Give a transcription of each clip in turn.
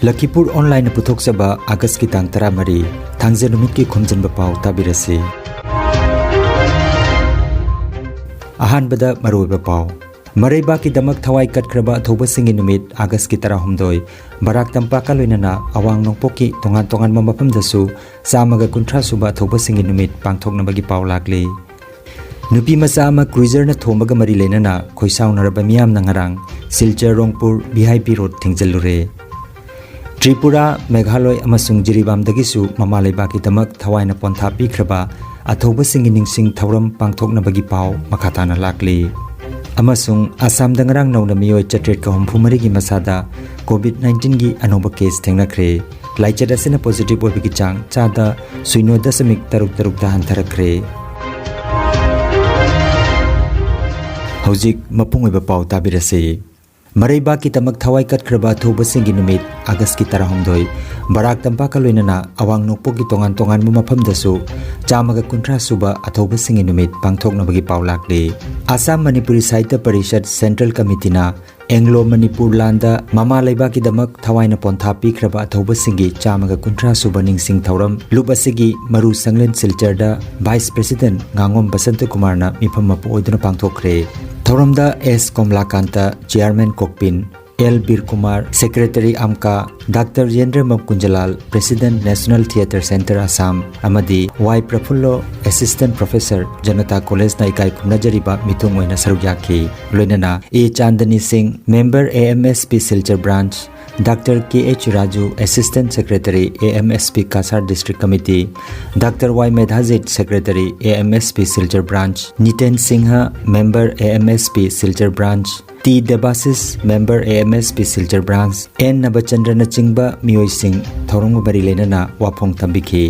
Lakhipur online पुथोक्सबा August की तांग 13 थांजे नुमित की खुमजनबा पाव ताबिरसे अहानबदा मरोइबा पाव मरैबा की दमक थवाई कटख्रबा अथौबा सिंगी नुमित आगस्ट की 13 बराक तंपाका लोइनना अवांग नोंपोक की तोंगान तोंगान मफमदसु चामगा 50 सुबा अथौबा सिंगी नुमित पांगथोकनबगी पाव लागले नुपी मचा अमा क्रूइजर न थोमगा मरी लेनना खोइसाउनरबा मियाम नंगरांग सिलचर रोंगपुर वीआईपी रोड थिंगजलुरे त्रिपुरा मेघालय अमसुंग जिरीबामदगिसु ममा लेबाकी दमक थवाइना पोंथा पीख्रबा अथौबा सिंगी निंगसिंग थौरम पांगथोकनबगी पाव मखाताना लागले अमसुंग आसाम दंगरांग नौना मियोय चट्रेट का हुमफुमरी की मसादा कोविड-19 की अनोबा केस थेंगनख्रे लाइचर असिना पॉजिटिव ओइबगी चांग चादा 0.3 हंथरख्रे हौजिक मपुंग ओइबा पाव ताबिरसे मरैबा की तमक थवाई कटख्रबा अथौबा सिंगी नुमित आगस्ट की 13 बराक तंपाका लोइनना अवांग नोंपोक की तोंगान तोंगान मफमदसु चामगा 50 सुबा अथौबा सिंगी नुमित पांगथोकनबगी पाव लागले आसाम मणिपुरी साहित्य परिषद सेंट्रल कमिटीना एंग्लो मणिपुर लांदा ममा लेबा की दमक थवाइना पोंथा पीख्रबा अथौबा सिंगी चामगा 50 सुबा निंगसिंग थौरम लुप असिगी मरु संगलेन सिलचरदा वाइस प्रेसिडेंट गांगोम बसंत कुमारना मिफम मपु ओइदुना पांगथोकरे थौरमदा एस कोमलाकांता चेयरमैन कोकपिन एल बीर कुमार सेक्रेटरी आमका doctor Yendra Makunjalal president national theatre centre Assam अमदी Y Prafullo assistant professor Janata college ना इकाई खुमनजरीबा मिथुंग ओइना सरुक याखी लोइनना A Chandni Singh member AMSP Silchar branch doctor KH. Raju assistant secretary AMSP Cachar district committee doctor Y Medhajit secretary AMSP Silchar branch Niten Singh member AMSP Silchar branch T Debasis member AMSP Silchar branch N Nabachandra नचिंबा मियोय सिंह थौरंग बरी लेनना वाफोंग तंबिखी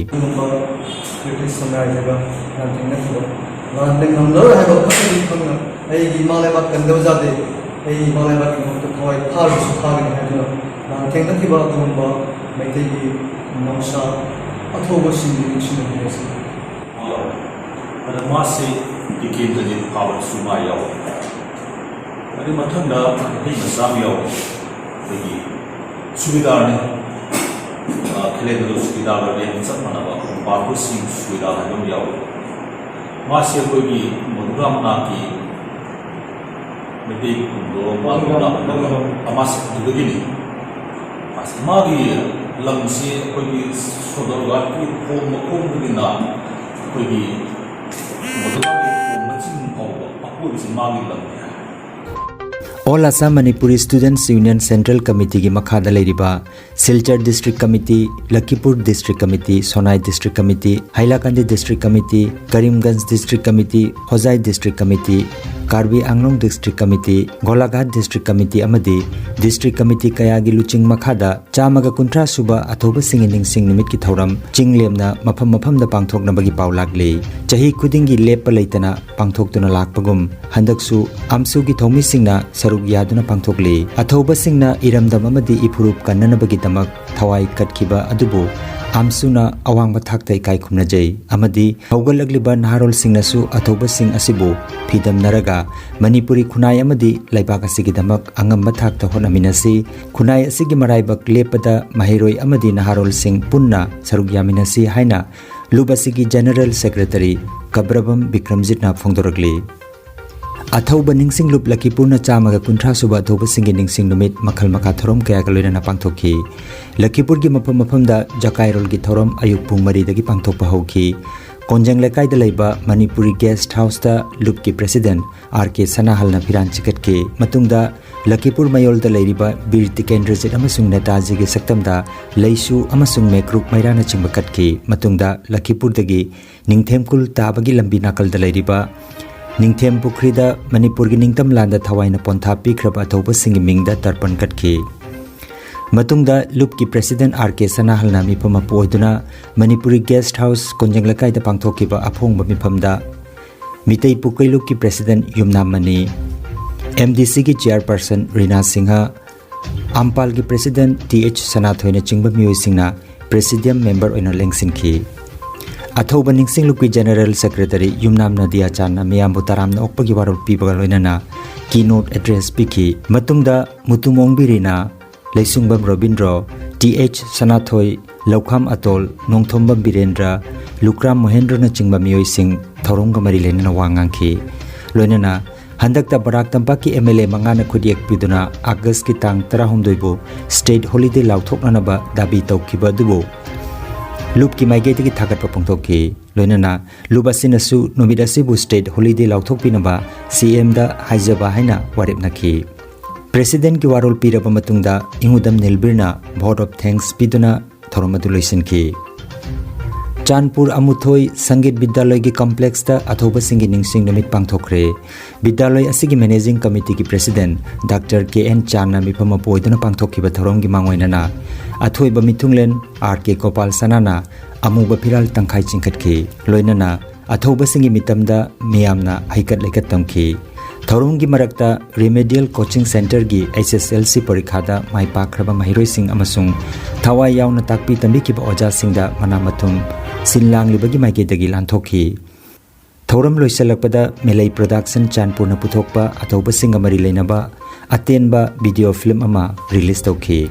ꯊꯦꯡꯅꯈꯤꯕ ꯑꯗꯨꯒꯨꯝꯕ ꯃꯩꯇꯩꯒꯤ ꯃꯍꯧꯁꯥ ꯑꯊꯧꯕꯁꯤꯡꯒꯤ ꯅꯤꯡꯁꯤꯡꯅꯕꯁꯤ ꯑꯗ ꯃꯥꯁꯤ ꯇꯤꯀꯦꯠꯇꯗꯤ ꯐꯥꯕꯁꯨ ꯃꯥ ꯌꯥꯎꯏ ꯑꯗꯨ ꯃꯊꯪꯗ ꯃꯩꯇꯩ ꯃꯆꯥ ꯑꯃ ꯌꯥꯎꯏ ꯑꯩꯈꯣꯏꯒꯤ ꯁꯨꯕꯤꯗꯥꯔꯅꯤ ꯈꯦꯂꯦꯗꯨ ꯁꯨꯕꯤꯗꯥꯔꯒ ꯆꯞ ꯃꯥꯟꯅꯕ ꯄꯥꯔꯀꯨꯁꯤꯡ ꯁꯨꯕꯤꯗꯥꯔ ꯍꯥꯏꯕ ꯑꯃ ꯌꯥꯎꯏ ꯃꯥꯁꯤ ꯑꯩꯈꯣꯏꯒꯤ ꯃꯗꯨꯔꯥ ꯃꯅꯥꯛꯀꯤ ꯃꯩꯇꯩ ꯈꯨꯟꯗꯣ ꯑꯃꯁꯤ ꯑꯗꯨꯗꯒꯤꯅꯤ मागी लमसी अखोगी सोदरगाट की खोम मखोमदगिना अखोगी मदुरागी खोम मचिन फावबा अखोगी मागी लम all Assam Manipuri students union central committee की मखादा लेरिबा Silchar district committee Lakhipur district committee Sonai district committee Hailakandi district committee Karimganj district committee Hojai district committee Karbi Anglong district committee Golaghat district committee अमदी डिस्ट्रिक्ट कमिटी कयागी लुचिंग मखादा चामगा 50 सुबा अथौबा सिंगी निंगसिंग निमित की थौरम चिंगलेमना मफम मफमदा पांगथोकनबगी पाव लागले चही खुदिंगी लेप लेतना पांगथोकतुना लागपगुम हंदकसु आमसु की थौमी सिंगना सरुक यादुना पांगथोकले अथौबा सिंगना इरमदम अमदी इफुरुप कन्ननबगी दमक थवाई कटखिबा अदुबु आमसुना अवांग थाक्ता इकाई खुमनजै अमदी हौगलगलिबा नारोल सिंगनसु अथौबा सिंग असिबु फिदम नरगा मणिपुरी खुनाई अमदी लैबाक असिगी दमक अंगम थाक्ता होनमिनसी खुनाई असिगी मराइबक लेपदा महिरोय अमदी नारोल सिंग पुन्ना सरुक यामिनसी हाइना लुबसिगी जनरल सेक्रेटरी कब्रबम विक्रमजितना फोंदोरगली अथौबा निंगसिंग लुप लखीपुरना चामगा 50 सुबा अथौबा सिंगी निंगसिंग नुमित मखल मखा थोरम कया गलोइना पांगथोखी लखीपुर की मफम मफमदा जकाइरोल की थोरम अयुक पुंग 3 दगी पांगथोकपा हौखी कोंजंग लेकाइदा लेबा मणिपुरी गेस्ट हाउस दा लुप की प्रेसिडेंट आर.के. सनाहलना फिरान चिकटके मतुंगदा लखीपुर मयोलदा लेरिबा बीर तिकेंद्रजित अमसुंग नेताजी के सक्तमदा लैसु अमसुंग मेक्रुक मैराना चिंबा कटके मतुंगदा लखीपुर दगी निंगथेमकुल ताबगी लंबी नाकलदा लेरिबा निंगथेम पुखरीदा मणिपुर की निंगतम लांदा थवाइना पोंथा पीख्रबा अथौबा सिंगी मिंगदा तर्पण कटके मतुंगदा लुप की प्रेसिडेंट आर.के. सनाहलना मिफम अपोइदुना मणिपुरी गेस्ट हाउस कोंजंग लकाइदा पांगथोकिबा अफोंबा मिफमदा मितै पुकै लुप की प्रेसिडेंट युमनामनी एमडीसी की चेयरपर्सन रीना सिंह आमपाल की प्रेसिडेंट टी.एच. सनाथोइना चिंगबा मियोइसिंगना प्रेसिडियम मेंबर ओइना लेंगसिनखी अथौबा निंगसिंग लुप की जनरल सेक्रेटरी युमनाम नदिया चाना मियामबु तरामना ओकपगी वारोल पीबगा लोइनना की नोट एड्रेस पिखी मतुंगदा मुतुमोंगबिरिना Leisungbam Robindro, TH Sanathoi, Laukham Atol, Nongthombam Birendra, Lukram Mohendra na chingba miyoi sing thorong gamari lena wangangki. Loinana handakta Barak Tampaki MLA mangana khudiek piduna August ki tang 13 bu state holiday lauthokna ba dabi tawkiba dubu. Lup ki maigeti ki thagat papongthoki. Loinana lubasinasu numidasibu state holiday lauthokpinaba CM da haijaba haina warep nakhi. President ki warol piraba matungda Ingudam Nilbirna vote of thanks piduna thoromadu loisinki. Chanpur Amuthoi Sangit Bidyaloy ki complex ta athoba singi ningsing namit pangthokre. Bidyaloy asigi managing committee ki president Dr. KN Chan na mipama poiduna pangthokkiba thorom gi mangoinana athoi ba mithunglen RK Gopal Sanana amuba phiral tangkhai chingkhatki loinana athoba singi mitamda miyamna haikat lekat tamki. Thorom gi marakta remedial coaching center gi SSLC parikha da mai pakraba mahiroi sing amasung thawai yauna takpi tambi ki ba oja singda manamathum sinlang libagi maike dagi lanthokhi. Thoram loisalakpada Melai Production Chanpur na puthokpa athoba singa mari leinaba atenba video film ama release tawki.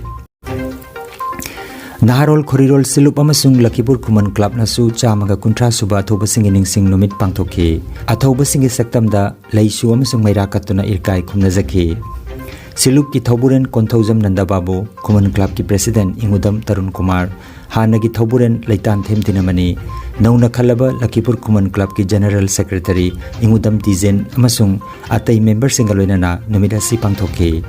Naharol Khorirol Silup amasung Lakipur Kuman Club nasu chamaga kuntra suba athoba singi ningsing numit pangthokhi. Athoba singi saktamda leisu amasung maira katuna irkai khumnajaki. Silup ki Thoburen Konthaujam Nanda Babu Kuman Club ki President Ingudam Tarun Kumar Hanagi Thoburen Leitan Themtinamani Nauna Khalaba Lakipur Kuman Club ki General Secretary Ingudam Dizen amasung atai member singa loinana numidasi pangthokhi.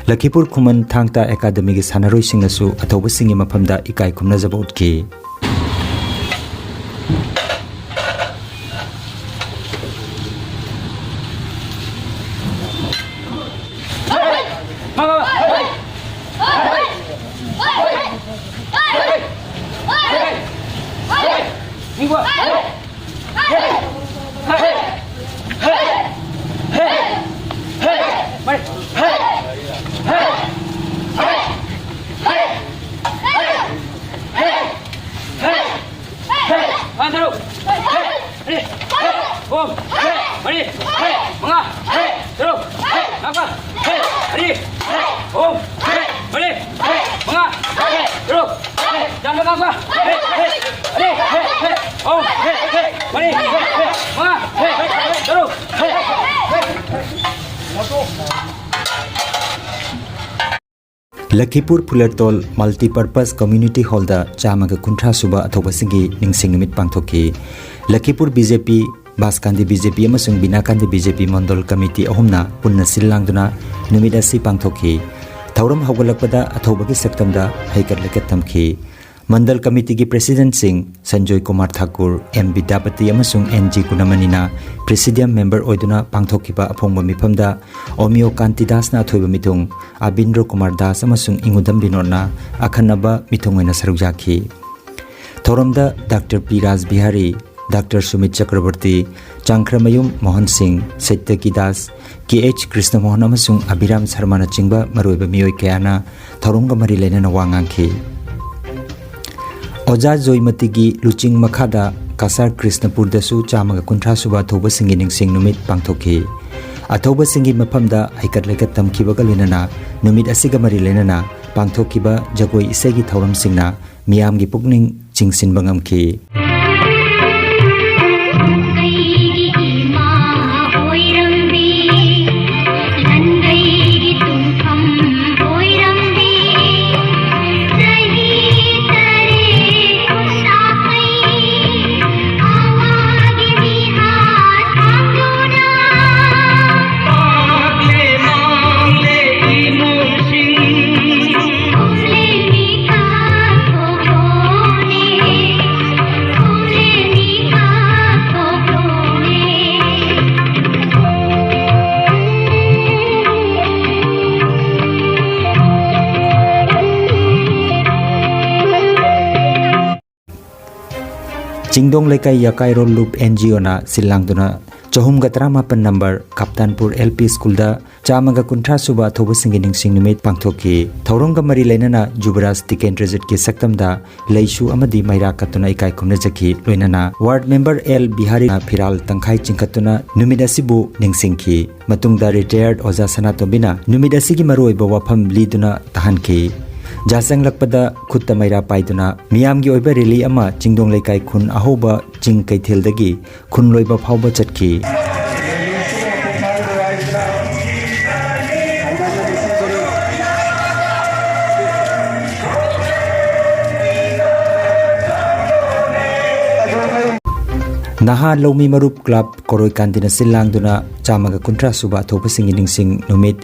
Lakipur Kuman Thangta Academy ki sanaroi singnasu athoba singi maphamda ikai khumnajaba utki. Lakipur Pulertol Multi-Purpose Community Hall da chamaga kuntra suba athoba singi ningsing numit pangthokhi. Lakipur BJP Baskandi BJP amasung Binakandi BJP Mandal Committee ahumna punna silangduna numidasi pangthokhi. Thauram hawgalakpada athoba ki saktamda haikat lekat thamki. Mandal Committee ki President Singh Sanjoy Kumar Thakur M Vidyapati amasung NG Kunamanina Presidium member oiduna pangthokkiba aphongba mifamda Omio Kantidas na athoiba mitung Abindro Kumar Das amasung Ingudam Binodna akhanaba mitungena sarukjaki. Thoromda Dr. P. Raj Bihari, Dr. Sumit Chakraborty, Changkramayum Mohan Singh, Satyaki Das, KH Krishna Mohan amasung Abhiram Sharma na chingba maroiba miyoi kayana thoromga mari leinana wangangki. Oja Joymati gi Luching Makhada Kasar Krishnapur dasu chamaga kuntra suba athoba singi ningsing numit pangthokhi. Athoba singi maphamda haikat lekat tamkhibaga loinana numit asiga mari leinana pangthokkiba jagoi isegi thauram singna miyamgi pukning chingsinba ngamki. Jingdong Lekai Yakai Roll Loop NGO na silangduna 438 number Kaptanpur LP school दा चामगा कुंठा सुबा अथोब सिंगी निंगसिंग निमित पांगथोकी थौरंग मरी लेनना जुबराज टिकेंद्र जित के सक्तमदा लेशु अमदी मैरा कतुना इकाई खुमना जकी लोइनना वार्ड मेंबर L बिहारी फिराल तंखाई चिंकतुना नुमिद असिबु निंगसिंगकी मतुंगदा रिटायर्ड ओजा सनातोबिना नुमिद असिगी मरुइबा वाफम लीदुना तहनकी जासंग लकपदा खुत्ता मैरा पाइदुना मियामगी ओइबा रैली अमा चिंगदोंग लेकाई खुन अहोबा चिंग कैथेलदगी खुन लोइबा फावबा चटकी Naha Lomi Marup Club Koroi Kandina Silangduna Chamaga Kuntra Suba Thopasing Ningsing Numit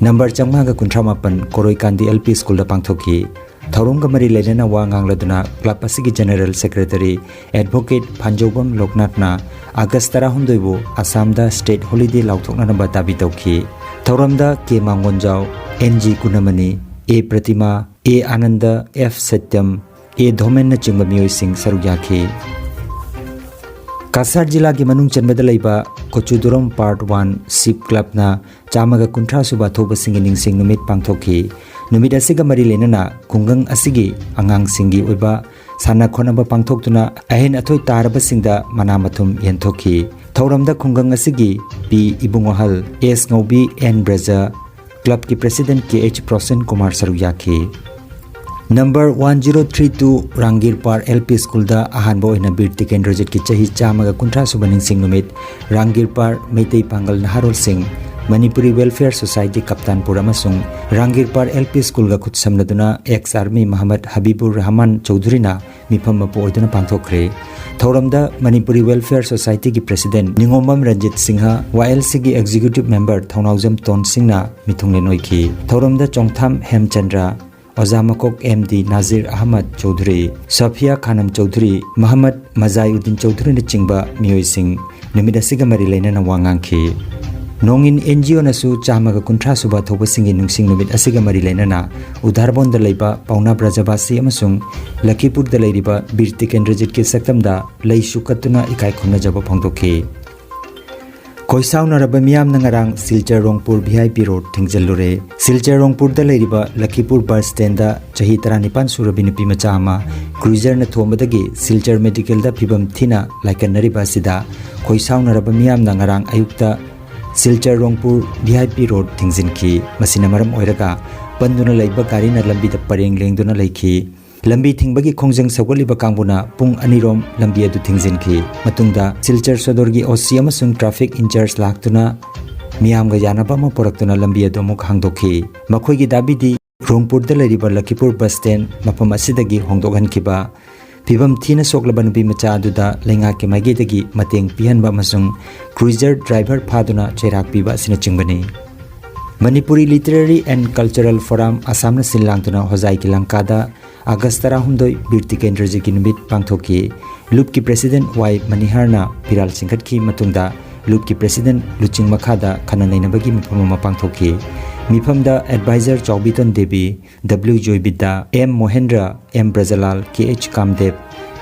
Number Chamaga Kuntra Mapan Koroi Kandi LP School da Pangthoki Thaurunga Mari Ledena Wangang Laduna Club Pasigi General Secretary Advocate Panjobam Loknatna Agastara Hundoibu Assamda State Holiday Lauthokna Batabi Tauki Thauramda K Mangonjau NG Kunamani A Pratima A Ananda F Satyam A Dhomen na Chingba Miyoi Singh Sarugyaki Kasar जिला की मनुंग चनबद लैबा कोचुदुरम part 1 SIP club ना चामगा कुंठा सुबा थोब सिंग निंगसिंग नुमित पांगथोकी नुमित असिगा मरी लेनना कुंगंग असिगी अंगांग सिंगी ओइबा साना खोनबा पांगथोकतुना अहेन अथोय तारबा सिंगदा मना मथुम यंथोकी थौरमदा कुंगंग असिगी पी इबुंगोहल एस ngौबी एन ब्रेजा क्लब की president K H Prosen Kumar सरुयाकी Number 1032 Rangir Par LP School da ahanbo ina bir Tikendra Jit ki chahi chamaga kuntra subaning sing numit Rangir Par Meitei Pangal Naharol Singh Manipuri Welfare Society Kaptanpur amasung Rangir Par LP School ga khut samnaduna ex army Muhammad Habibur Rahman Chaudhary na mifam mapo orduna pangthokre Thauramda Manipuri Welfare Society ki President Ningomam Ranjit Singha YLC ki Executive Member Thaunaujam Ton Singh na mithunglen oiki Thauramda Chongtham Hemchandra Ozamakok MD Nazir Ahmad Chaudhary, Safia Khanam Chaudhary, Muhammad Mazayuddin Chaudhary na chingba miyoi sing numida siga mari lena na wangangki. Nongin NGO nasu chamaga kuntra suba thoba singi nungsing numid asiga mari lena na Udharbon da laiba Pauna Brajabasi amasung Lakipur da lairiba Bir Tikendra Jit ke saktamda lai shukatuna ikai khumna jaba phangdoki. Koisau naraba miyam nangarang Silchar Rongpur VIP Road Thingjalure Silchar Rongpur da leiriba Lakipur bus stand da chahi 19 surabi nupi macha ama cruiser na thombadagi Silchar Medical da phibam thina laikanariba sida koisau naraba miyam nangarang ayukta Silchar Rongpur VIP Road Thingzinki masina maram oiraga panduna laiba gari na lambi da pareng lengduna laiki lambi thingbagi khongjang sagoliba kangbuna pung anirom lambi adu thingzinki matungda Silchar Sodorgi OC amasung traffic incharge laktuna miyamga yanaba ma poraktuna lambi adu muk hangdokhi makhoigi dabidi Rongpur da leriba Lakipur bus stand mapam asidagi hongdokhankiba phibam thina soklaba nupi macha aduda lenga ke magedagi mateng pihanba amasung cruiser driver phaduna cherak piba sina chingbani Manipuri Literary and Cultural Forum Assam na silangtuna hozai ki langkada Agastara Hundoi Bir Tikendra Jit ki numit pangthoki Loop ki President Y Maniharna Piral Singkhat ki matungda Loop ki President Luching Makhada Khananainabagi mifam pangthoki Mifamda Advisor Chaubiton Devi W Joy Bidda M Mohendra M Brajalal KH Kamdev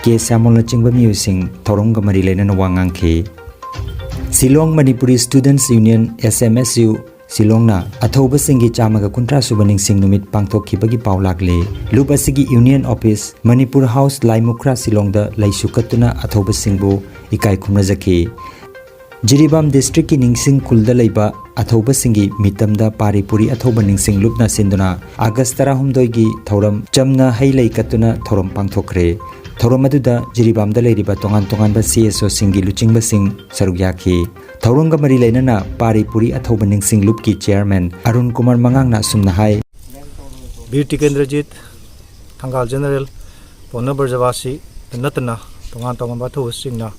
K Samol Chingba Musing Thoronga Mari Lena Wangangki Silong Manipuri Students Union SMSU Silongna athoba singi chamaga kuntra subaning sing numit pangthokibagi paulakle lup asigi Union Office Manipur House Laimukra Silongda laisukatuna athoba singbu ikai khumna jaki Jiribam District ki Ningsing Kulda laiba athoba singi mitamda paripuri athoba ningsing lupna sinduna Agastara humdoigi thoram chamna hailai katuna thoram pangthokre thoram aduda Jiribamda leiriba tongan ba CSO singi luchingba sing sarugyaki Thaurunga mari lena paripuri athoba ningsing loop ki chairman Arun Kumar Mangang na sumna hai Bir Tikendra Jit Thangal General Pauna Brajabasi natna tongan ba thu singna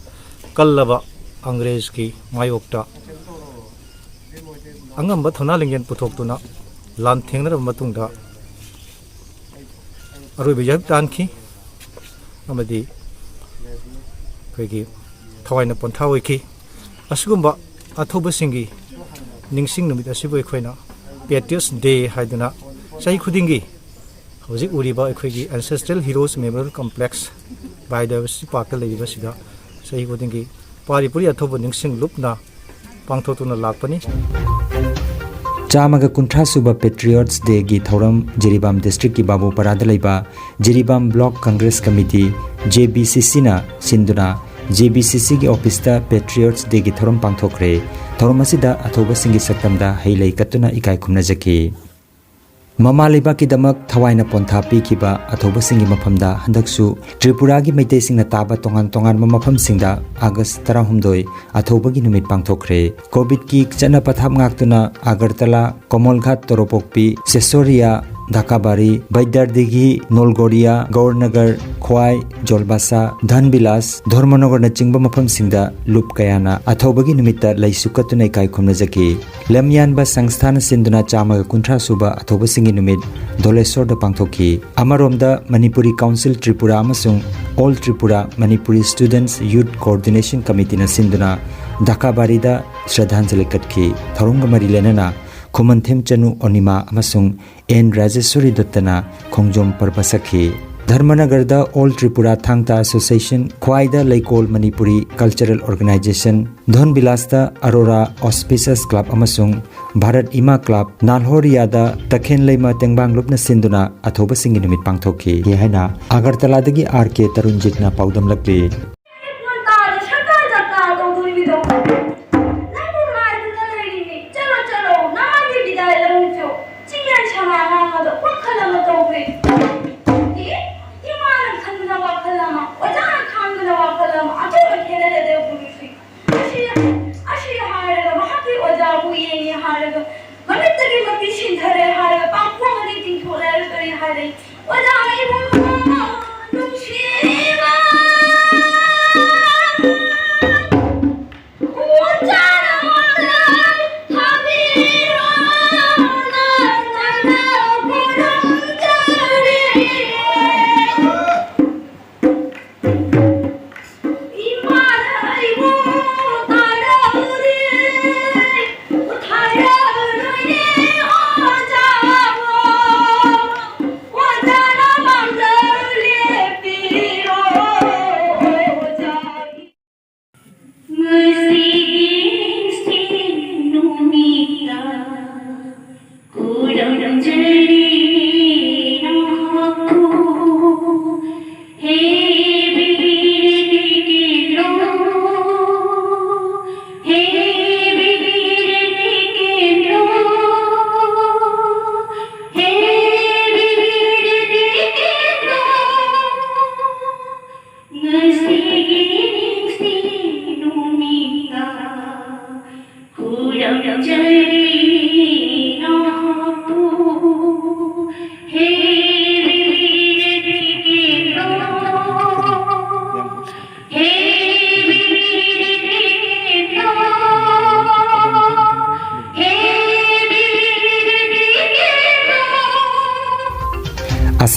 kallaba Angrez ki mayokta angam ba thona lingen puthokuna lan thengna matungda aroi bijab tanki amadi khegi thawaina pontha hoiki asugumba athoba singi ningsing numit asibo ekhoina Patriots Day haiduna sahi khudingi hojik uriba ekhoigi Ancestral Heroes Memorial Complex Biodiversity Park la liba sida sahi khudingi पारिपुरी अथौब निंगसिंग लुपना पांगथोतुना लाकपनी चामग कुंठा सुबह patriots day की थौरम Jiribam district की बाबूपरादा लेबा Jiribam block Congress committee JBCC ना सिंधुना JBCC की office दा patriots day की थौरम पांगथोखरे थौरम असिदा अथौब सिंगी सक्तमदा हेलै कतुना इकाई खुमनजकी ममा लेबा की दमक थवाइना पोंथा पीखिबा अथौब सिंगी मफमदा हंदकसु त्रिपुरा की मैतै सिंगना ताबा तोंगान तोंगान मफम सिंगदा अगस्त 13 अथौब की नुमित पांगथोखरे कोविड की चना पथाप ngaktuna agartala komolghat toropokpi sesoria Dhakabari, Baidardigi, Nolgoria, Gaurnagar, Khwai, Jolbasa, Dhanbilas, Dharmanagar na chingba mafam singda lup kayana athobagi numita laisukatuna ikai khumnajaki lemyan ba sangsthana sinduna chamaga kunthra suba athoba singi numit dolesor da pangthoki amaromda Manipuri Council Tripura amasung All Tripura Manipuri Students Youth Coordination Committee na sinduna Dhakabari da Shraddhanjali katki thorunga mari lenana Kumanthim Chanu Onima amasung N Rajeshwari Dattana Khongjom Parpasakhi Dharmanagarda All Tripura Thangta Association Khwaida Laikol Manipuri Cultural Organization Dhonbilasta Aurora Auspicious Club amasung Bharat Ima Club Nalhoriyada Takhen Leima Tengbang Lupna Sinduna athoba singi numit pangthokhi ye haina Agartala dagi RK Tarunjitna paudam lakli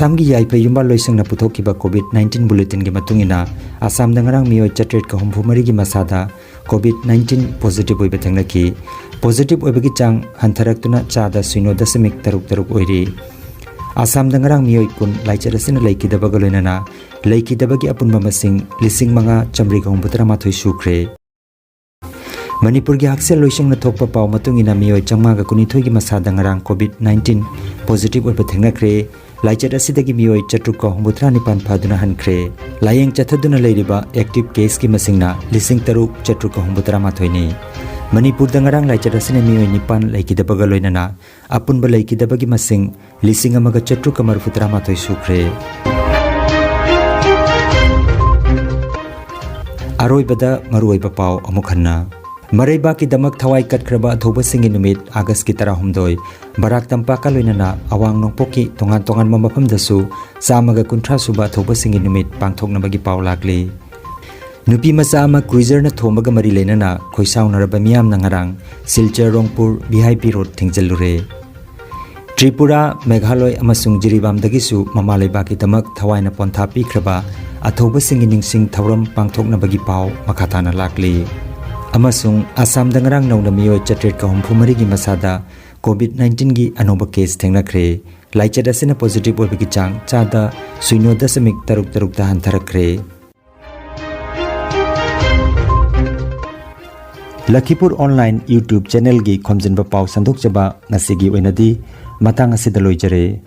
Assam gi yaipa yumba loisang na puthokiba COVID-19 bulletin gi matungina Assam dangarang miyoi chatret ka humphumari gi masada COVID-19 positive oiba thangnaki positive oiba gi chang hantharak tuna chada 0.36 oiri Assam dangarang miyoi kun laicharasin laikidaba ga loinana laikidaba gi apunba masing lising manga chamri ga humbutra mathoi sukre Manipur gi haksel loisang na thokpa paw matungina miyoi changma ga kunithoi gi masada ngarang COVID-19 positive oiba thangnakre Laichar asidagi miyoi chatruk humbutra nipan phaduna hankre layeng chathaduna leiriba active case ki masingna lising taruk chatruk humbutra mathoini Manipur dangarang laichar asine miyoi nipan laikidabaga loinana apunba laikidabagi masing lising amaga chatruk marfutra mathoi sukre Aroibada maruoiba paw amukhanna Maraiba ki damak thawai katkraba thoba singi numit August ki 13 Barak Tampaka loinana awang nongpoki tongan mamapam dasu samaga kunthra suba thoba singi numit pangthoknabagi paw lakli Nupi macha ama cruiser na thomaga mari lenana khoisaunaraba miyam na ngarang Silchar Rongpur VIP Road thingjalure Tripura Meghaloi amasung Jiribam dagisu mamalaiba ki damak thawai na pontha pikraba athoba singi ningsing thawram pangthoknabagi paw makhatana lakli Amasung Assam dangarang nong na miyoi chatret ka humphumari gi masada COVID-19 gi anoba case thengnakre laichar asina positive oibagi chang chada 0.36 ta hantharakre Lakipur Online YouTube channel gi khomjinba paw sandok jaba ngasigi oinadi matang asida loijare.